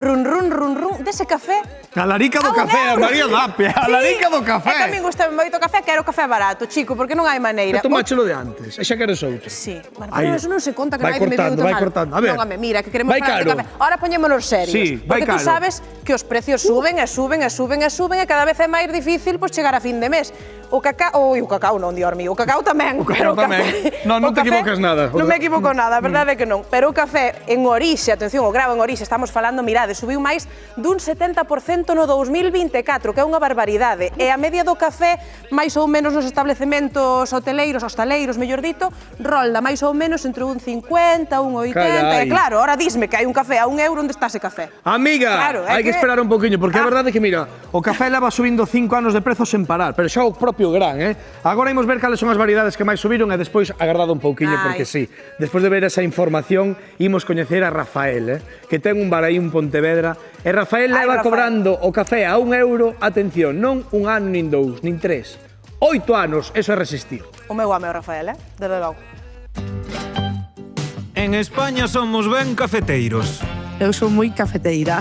run, dese café. A larica do café, a María Lapia, a larica do E café. tamén gustame moito o café, quero café barato, chico, porque non hai maneira. Pero tomáchelo de antes, e xa queres outro. Sí, bueno, Aí. pero eso non se conta que Vai nadie me viu cortando, vai tomar. cortando. A ver. Non, mira, que queremos Vai falar de caro. café. Ahora poñémonos serios. Sí, vai porque tú caro. sabes que os precios suben e cada vez é máis difícil pois chegar a fin de mes. O cacao non, Dios mío, o cacao tamén. O cacao tamén. Non te equivocas nada. Non me equivoco nada, a verdade é que non. Pero o café en orixe, atención, o grao en orixe, estamos falando, mirade, subiu máis dun 70% no 2024, que é unha barbaridade. E a media do café, máis ou menos nos establecementos hostaleiros, mellor dito, rolda máis ou menos entre un 50, un 80. Carai. E claro, ahora dísme que hai un café a €1, onde está ese café? Amiga, Claro, é hai que que- esperar un poquinho, porque a verdade é que, mira, o café leva subindo 5 anos de prezo sen parar, pero xa o propio gran, Agora imos ver cales son as variedades que máis subiron e despois agardado un pouquiño, Ai. porque sí, despois de ver esa información, imos coñecer a Rafael, que ten un bar aí en Pontevedra, e Rafael Ai, leva Rafael. cobrando o café a €1, atención, non un ano, nin 2, nin 3, 8 anos, eso é resistir. O meu ame o Rafael, desde logo. En España somos ben cafeteiros. Eu sou moi cafeteira.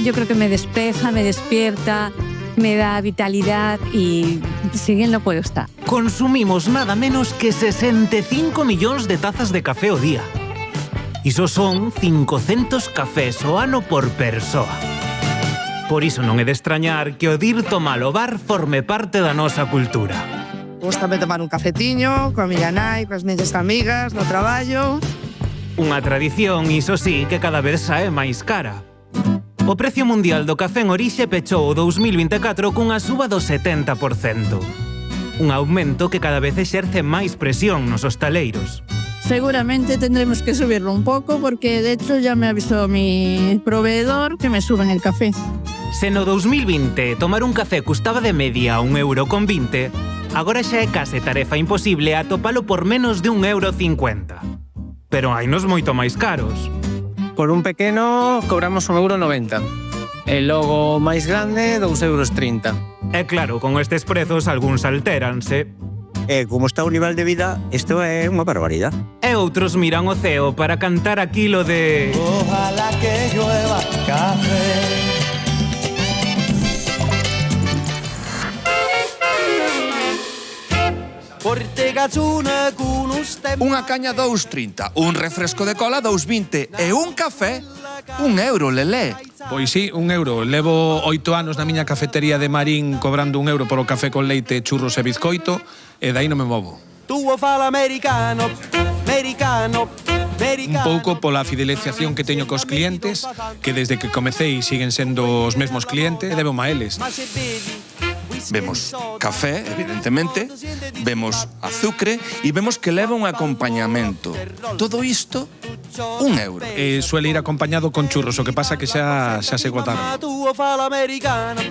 Yo creo que me despeja, me despierta, me da vitalidad y sin él no puedo estar. Consumimos nada menos que 65 millóns de tazas de café ao día. Iso son 500 cafés ao ano por persoa. Por iso non é de extrañar que o dir tomar ao bar forme parte da nosa cultura. Gústame tomar un cafetiño coa miña nai, coas miñas amigas, no traballo. Unha tradición, iso sí, que cada vez sae máis cara. O precio mundial do café en orixe pechou o 2024 cunha suba do 70%. Un aumento que cada vez exerce máis presión nos hostaleiros. Seguramente tendremos que subirlo un poco porque de hecho ya me avisó mi proveedor que me suben el café. Se no 2020 tomar un café custaba de media €1,20, agora xa é case tarefa imposible atopalo por menos de €1,50. Pero hainos moito máis caros. Por un pequeno cobramos €1,90. E logo máis grande, €2,30. E claro, con estes prezos algúns altéranse. E como está o nivel de vida, isto é unha barbaridade. E outros miran o ceo para cantar aquilo de... Ojalá que llueva café. Unha caña 2,30, un refresco de cola 2,20 e un café €1, Lelé. Pois sí, €1. Levo 8 anos na miña cafetería de Marín cobrando €1 polo café con leite, churros e bizcoito e dai non me movo. Tuvo fala americano. Un pouco pola fidelización que teño cos clientes, que desde que comecei siguen sendo os mesmos clientes, e debo a eles. Vemos café, evidentemente, vemos azucre e vemos que leva un acompañamento. Todo isto, €1. Suele ir acompañado con churros, o que pasa que xa se agotaron. Tuvo fala americano.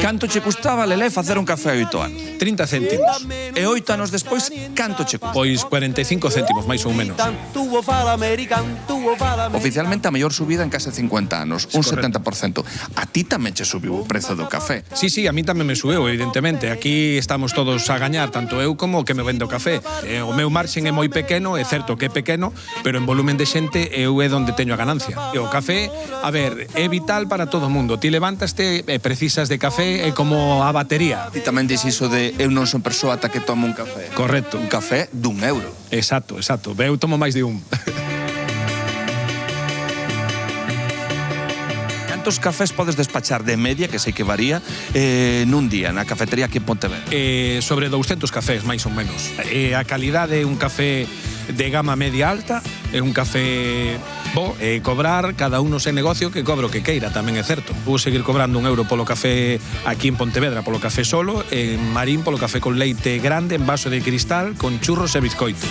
Canto che custaba, Lelé, facer un café a 8 anos? 30 céntimos. E 8 anos despois, canto che custa? Pois 45 céntimos, máis ou menos. Oficialmente a maior subida en case 50 anos, un Correcto. 70%. A ti tamén che subiu o prezo do café. Sí, a mí tamén me sueu, evidentemente. Aquí estamos todos a gañar, tanto eu como o que me vendo café. O meu marxen é moi pequeno, é certo que é pequeno, pero en volumen de xente eu é onde teño a ganancia. E o café, a ver, é vital para todo o mundo. Ti levantaste e precisas de café, é como a batería. Ti tamén dis iso de eu non son persoa ata que tomo un café. Correcto. Un café d'€1. Exacto. Eu tomo máis de un. Cantos cafés podes despachar de media, que sei que varía, nun día na cafetería aquí en Pontevedra? Sobre 200 cafés, máis ou menos. A calidade é un café de gama media alta, é un café bo, cobrar cada un no seu negocio que cobro que queira, tamén é certo. Vou seguir cobrando €1 polo café aquí en Pontevedra, polo café solo, en Marín polo café con leite grande, en vaso de cristal, con churros e bizcoito.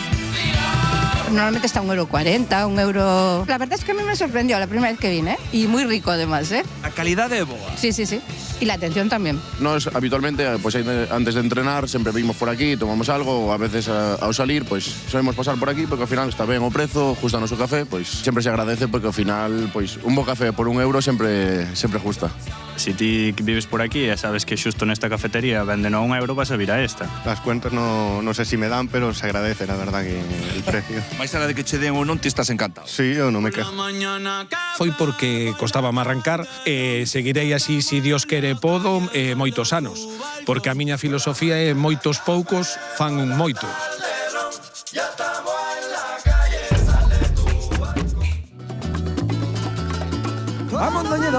Normalmente está €1,40, €1. La verdad es que a mí me sorprendió la primera vez que vine, y muy rico además, ¿eh? A calidade é boa. Sí. Y la atención también. Nos habitualmente, pues antes de entrenar, sempre vimos por aquí, tomamos algo, ou a veces ao salir, pues solemos pasar por aquí, porque ao final está ben o prezo, justa o noso café, pues sempre se agradece, porque ao final, pues un bo café por €1 sempre justa. Si ti vives por aquí e sabes que xusto nesta cafetería venden a €1, vas a vir a esta. Las cuentas no sé si me dan, pero se agradece, la verdad, que el precio. Mais alá de que che den ou non, ti estás encantado. Sí, eu non me quejo. Foi porque costaba arrancar e seguirei así, si Dios quere podo, moitos anos. Porque a miña filosofía é moitos poucos fan un moito. Vamos, doñedo.